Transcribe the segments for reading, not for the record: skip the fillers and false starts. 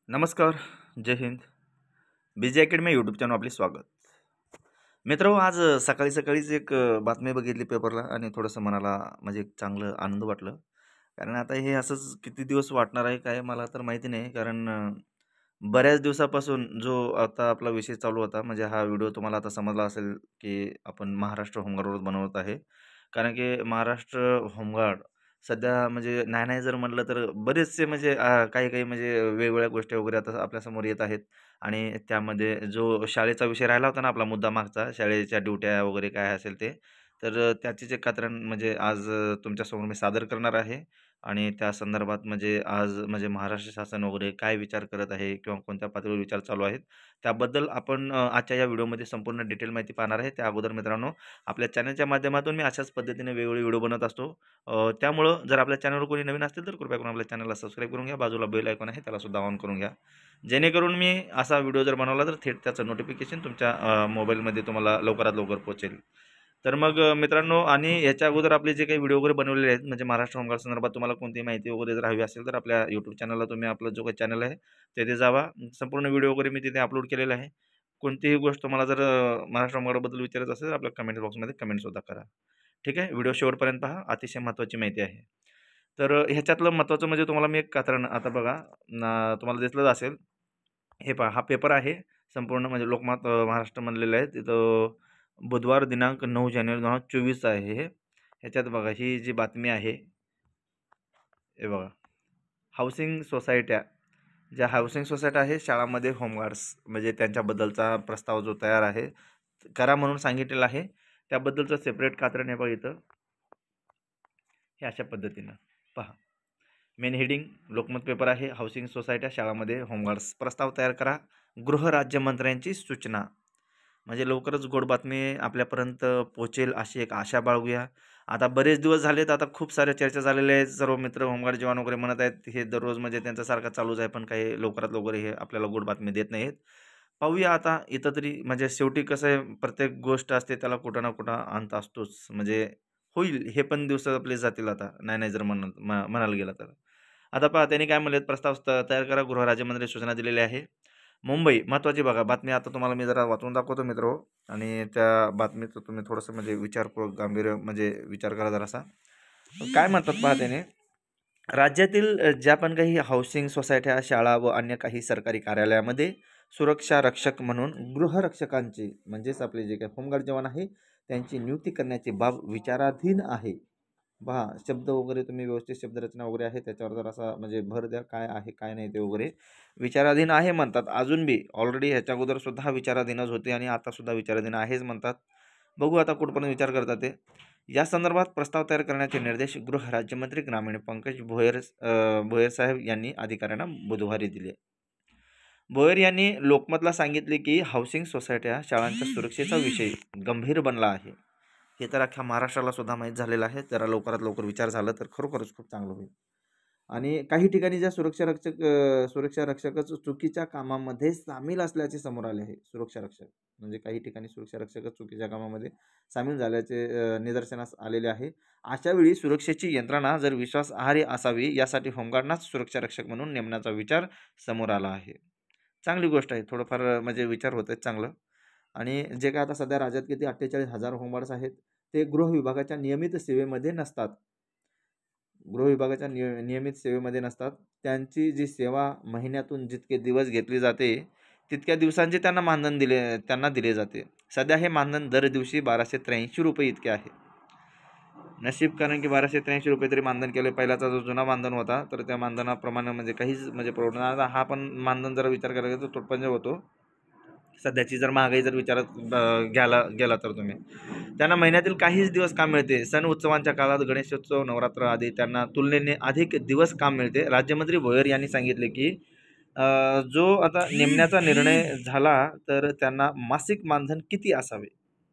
नमस्कार. जय हिंद. बीजे academy YouTube channel आपले स्वागत. मित्र आज सकाळी सकाळीच एक बातमी बघितली पेपरला आणि थोडंसं मनाला म्हणजे एक चांगलं आनंद वाटलं. कारण आता हे असंच किती दिवस वाटणार आहे काय मला तर माहिती नाही. कारण बऱ्याच दिवसापासून जो आता आपला विषय चालू होता म्हणजे हा व्हिडिओ तुम्हाला आता समजला असेल की आपण महाराष्ट्र होमगार्डवर बनवत आहे. कारण की महाराष्ट्र होमगार्ड सध्या म्हणजे नाही नाही जर म्हटलं तर बरेचसे म्हणजे काही-काही म्हणजे वेगवेगळ्या गोष्टी वगैरे आता आपल्यासमोर येत आहेत. आणि त्यामध्ये जो शाळेचा विषय राहिला होता ना आपला मुद्दा मागचा, शाळेच्या ड्युट्या वगैरे काय असेल ते. तर त्याचीच एक कात्रण म्हणजे आज तुमच्यासमोर मी सादर करणार आहे. आणि त्या संदर्भात म्हणजे आज म्हणजे महाराष्ट्र शासन वगैरे काय विचार करत आहे किंवा कोणत्या पातळीवर विचार चालू आहेत, त्याबद्दल आपण आजच्या या व्हिडिओमध्ये संपूर्ण डिटेल माहिती पाहणार आहे. त्या अगोदर मित्रांनो, आपल्या चॅनलच्या माध्यमातून मी अशाच पद्धतीने वेगवेगळे व्हिडिओ बनवत असतो. त्यामुळं जर आपल्या चॅनलवर कोणी नवीन असतील तर कृपया करून आपल्या चॅनलला सबस्क्राईब करून घ्या. बाजूला बेल आयकॉन आहे त्याला सुद्धा ऑन करून घ्या. जेणेकरून मी असा व्हिडिओ जर बनवला तर थेट त्याचं नोटिफिकेशन तुमच्या मोबाईलमध्ये तुम्हाला लवकरात लवकर पोहोचेल. तर मग मित्रांनो आणि याच्या अगोदर आपले जे काही व्हिडिओ वगैरे बनवलेले आहेत म्हणजे महाराष्ट्र होमगार्ड संदर्भात तुम्हाला कोणतीही माहिती वगैरे जर हवी असेल तर आपल्या यूट्यूब चॅनलला तुम्ही आपलं जो काही चॅनल आहे तिथे जावा. संपूर्ण व्हिडिओ वगैरे मी तिथे अपलोड केलेला आहे. कोणतीही गोष्ट तुम्हाला जर महाराष्ट्र होमगार्डबद्दल विचारायचं असेल तर आपल्या कमेंट बॉक्समध्ये कमेंटसुद्धा करा. ठीक आहे. व्हिडिओ शेवटपर्यंत पहा. अतिशय महत्त्वाची माहिती आहे. तर ह्याच्यातलं महत्त्वाचं म्हणजे तुम्हाला मी एक कात्रण आता बघा तुम्हाला दिसलंच असेल. हे पहा हा पेपर आहे. संपूर्ण म्हणजे लोकमत महाराष्ट्र म्हणलेलं आहे. तिथं बुधवार दिनांक 9 जानेवारी 2024 आहे हे. ह्याच्यात बघा ही जी बातमी आहे, हे बघा हाऊसिंग सोसायट्या, ज्या हाऊसिंग सोसायट्या आहे शाळांमध्ये होमगार्ड्स म्हणजे त्यांच्याबद्दलचा प्रस्ताव जो तयार आहे, करा म्हणून सांगितलेला आहे. त्याबद्दलचं सेपरेट कात्रण आहे बघा इथं. हे अशा पद्धतीनं पहा. मेन हेडिंग लोकमत पेपर आहे. हाऊसिंग सोसायट्या शाळांमध्ये होमगार्ड्स प्रस्ताव तयार करा. गृहराज्यमंत्र्यांची सूचना. म्हणजे लवकरच गोड बातमी आपल्यापर्यंत पोहोचेल अशी एक आशा बाळगूया. आता बरेच दिवस झालेत, आता खूप साऱ्या चर्चा झालेल्या आहेत. सर्व मित्र होमगार्ड जवान वगैरे म्हणत आहेत हे दररोज म्हणजे त्यांचा सारखा चालूच आहे, पण काही लवकरात लवकर हे आपल्याला गोड बातमी देत नाहीत. पाहूया आता इथं तरी म्हणजे शेवटी कसं आहे प्रत्येक गोष्ट असते त्याला कुठं ना कुठं अंत असतोच. म्हणजे होईल हे पण दिवस आपले जातील आता. नाही, नाही जर म्हणायला गेलं तर. आता पहा त्यांनी काय म्हणलेत प्रस्ताव तयार करा. गृहराज्यमंत्री सूचना दिलेली आहे. मुंबई महत्त्वाची बघा बातमी आता तुम्हाला मी जरा वाचून दाखवतो मित्र आणि त्या बातमीचं तुम्ही थोडंसं म्हणजे विचारपूर्वक गांभीर्य म्हणजे विचार करा जरासा. काय म्हणतात पहा त्याने, राज्यातील ज्या पण काही हाऊसिंग सोसायट्या, शाळा व अन्य काही सरकारी कार्यालयामध्ये सुरक्षा रक्षक म्हणून गृहरक्षकांची म्हणजेच आपले जे काही होमगार्ड जवान आहे त्यांची नियुक्ती करण्याची बाब विचाराधीन आहे. पहा शब्द वगैरे तुम्ही व्यवस्थित शब्दरचना वगैरे आहे त्याच्यावर जर असा म्हणजे भर द्या काय आहे काय नाही ते वगैरे. विचाराधीन आहे म्हणतात अजून बी. ऑलरेडी ह्याच्या अगोदर सुद्धा विचाराधीनच होते आणि आता सुद्धा विचाराधीन आहेच म्हणतात. बघू आता कुठपर्यंत विचार करतात ते. या संदर्भात प्रस्ताव तयार करण्याचे निर्देश गृहराज्यमंत्री ग्रामीण पंकज भोयर साहेब यांनी अधिकाऱ्यांना बुधवारी दिले. भोयर यांनी लोकमतला सांगितले की हाऊसिंग सोसायट्या शाळांच्या सुरक्षेचा विषय गंभीर बनला आहे. हे तर अख्ख्या महाराष्ट्राला सुद्धा माहीत झालेलं आहे. जरा लवकरात लवकर विचार झाला तर खरोखरच खूप चांगलं होईल. आणि काही ठिकाणी ज्या सुरक्षा रक्षकच चुकीच्या कामामध्ये सामील असल्याचे समोर आले आहे. सुरक्षा रक्षक म्हणजे काही ठिकाणी सुरक्षा रक्षकच चुकीच्या कामामध्ये सामील झाल्याचे निदर्शनास आलेले आहे. अशा वेळी सुरक्षेची यंत्रणा जर विश्वासार्ह असावी यासाठी होमगार्डनाच सुरक्षा रक्षक म्हणून नेमण्याचा विचार समोर आला आहे. चांगली गोष्ट आहे. थोडंफार म्हणजे विचार होत आहेत चांगलं. आणि जे काय आता सध्या राज्यात किती 48,000 होमगार्ड्स आहेत ते गृह विभागाच्या नियमित सेवेमध्ये नसतात. गृह विभागाच्या नियमित सेवेमध्ये नसतात. त्यांची जी सेवा महिन्यातून जितके दिवस घेतली जाते तितक्या दिवसांचे त्यांना दिले जाते. सध्या हे मानधन दर दिवशी ₹1283 इतके आहे. नशीब कारण की ₹1283 तरी मानधन केले. पहिल्याचा जो जुना मानधन होता तर त्या मानधनाप्रमाणे म्हणजे काहीच म्हणजे परवडणार. हा पण मानधन जर विचार करायला गेला तर तुटपुंजा होतो. सध्याची जर महागाई जर विचारात घ्यायला गेला तर तुम्ही त्यांना महिन्यातील काहीच दिवस काम मिळते. सण उत्सवांच्या काळात गणेशोत्सव, नवरात्र आदी त्यांना तुलनेने अधिक दिवस काम मिळते. राज्यमंत्री भोयर यांनी सांगितले की जो आता नेमण्याचा निर्णय झाला तर त्यांना मासिक मानधन किती असावे.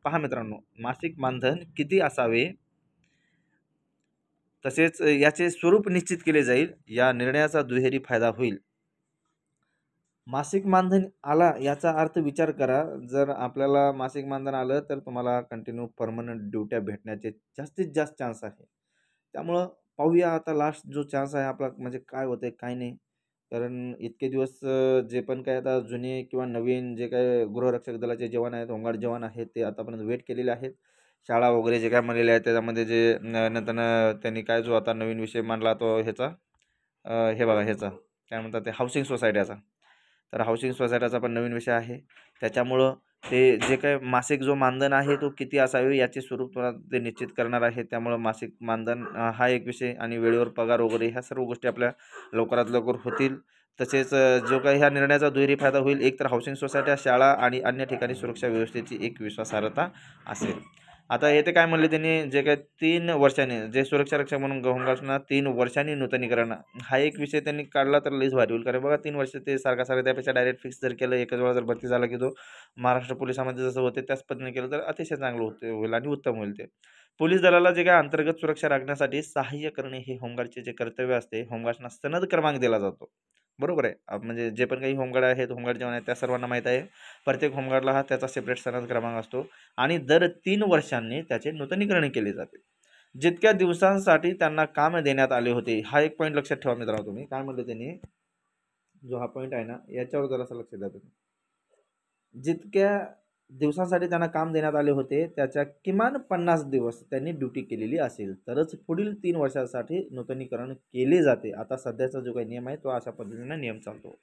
पहा मित्रांनो, मासिक मानधन किती असावे तसेच याचे स्वरूप निश्चित केले जाईल. या निर्णयाचा दुहेरी फायदा होईल. मासिक मानधन आला याचा अर्थ विचार करा. जर आपल्याला मासिक मानधन आलं तर तुम्हाला कंटिन्यू परमनंट ड्युट्या भेटण्याचे जास्तीत जास्त चान्स आहे. त्यामुळं पाहूया आता लास्ट जो चान्स आहे आपला म्हणजे काय होतंय काय नाही. कारण इतके दिवस जे पण काय आता जुने किंवा नवीन जे काही गृहरक्षक दलाचे जवान आहेत, होमगार्ड जवान आहेत, ते आतापर्यंत वेट केलेले आहेत. शाळा वगैरे जे काय म्हणलेले आहेत त्याच्यामध्ये जे नंतर त्यांनी काय जो आता नवीन विषय मांडला तो ह्याचा हे बघा ह्याचा काय म्हणतात ते हाऊसिंग सोसायट्याचा. तर हाऊसिंग सोसायट्याचा पण नवीन विषय आहे. त्याच्यामुळं ते जे काही मासिक जो मानधन आहे तो किती असावे याचे स्वरूप ते निश्चित करणार आहे. त्यामुळं मासिक मानधन हा एक विषय आणि वेळेवर पगार वगैरे ह्या सर्व गोष्टी आपल्या लवकरात लवकर होतील. तसेच जो काही ह्या निर्णयाचा दुहेरी फायदा होईल. एक तर हाऊसिंग सोसायट्या, शाळा आणि अन्य ठिकाणी सुरक्षा व्यवस्थेची एक विश्वासार्हता असेल. आता येथे काय म्हणले त्यांनी जे काही 3 वर्षांनी जे सुरक्षा रक्षक म्हणून होमगार्ड्सना 3 वर्षांनी नूतनीकरण हा एक विषय त्यांनी काढला तर लईच भारी होईल. कारण बघा 3 वर्ष ते सारखा त्यापेक्षा डायरेक्ट फिक्स जर केलं एकच वेळा जर भरती झाला की तो महाराष्ट्र पोलिसामध्ये जसं होते त्याच पद्धतीने केलं तर अतिशय चांगलं होईल आणि उत्तम होईल ते. पोलीस दलाला जे काय अंतर्गत सुरक्षा राखण्यासाठी सहाय्य करणे हे होमगार्डचे जे कर्तव्य असते होमगार्ड्सना सनद क्रमांक दिला जातो. बरोबर आहे. म्हणजे जे पण काही होमगार्ड आहेत, होमगार्ड जवान आहेत त्या सर्वांना माहीत आहे. प्रत्येक होमगार्डला हा त्याचा सेपरेट सनद क्रमांक असतो आणि दर 3 वर्षांनी त्याचे नूतनीकरण केले जाते. जितक्या दिवसांसाठी त्यांना काम देण्यात आले होते हा एक पॉईंट लक्षात ठेवा मित्रांनो. तुम्ही काय म्हणले त्यांनी जो हा पॉईंट आहे ना याच्यावर जरासं लक्ष द्या तुम्ही. जितक्या दिवसांसाठी त्यांना काम देण्यात आले होते त्याच्या किमान 50 दिवस त्यांनी ड्युटी केलेली असेल तरच पुढील 3 वर्षांसाठी नूतनीकरण केले जाते. आता सध्याचा जो काही नियम आहे तो अशा पद्धतीने नियम चालतो.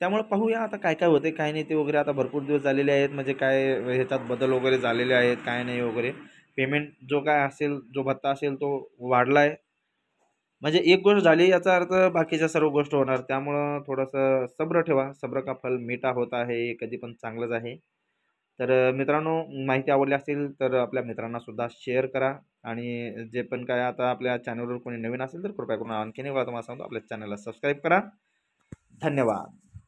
त्यामुळे पाहूया आता काय काय होते काय नाही ते वगैरे. आता भरपूर दिवस झालेले आहेत म्हणजे काय ह्याच्यात बदल वगैरे झालेले आहेत काय नाही वगैरे. पेमेंट जो काय असेल जो भत्ता असेल तो वाढला आहे. म्हणजे एक गोष्ट झाली याचा अर्थ बाकीच्या सर्व गोष्टी होणार. त्यामुळं थोडंसं सब्र ठेवा. सब्र का फल मीठा होत आहे. कधी पण चांगलंच आहे. तर मित्रांनो माहिती आवडली असेल तर आपल्या मित्रांना सुद्धा शेअर करा आणि जे पण काय आता आपल्या चॅनलवर कोणी नवीन असेल तर कृपया करून आणखीन एक वेळा तुम्हाला सांगतो आपल्या चॅनलला सबस्क्राईब करा. धन्यवाद.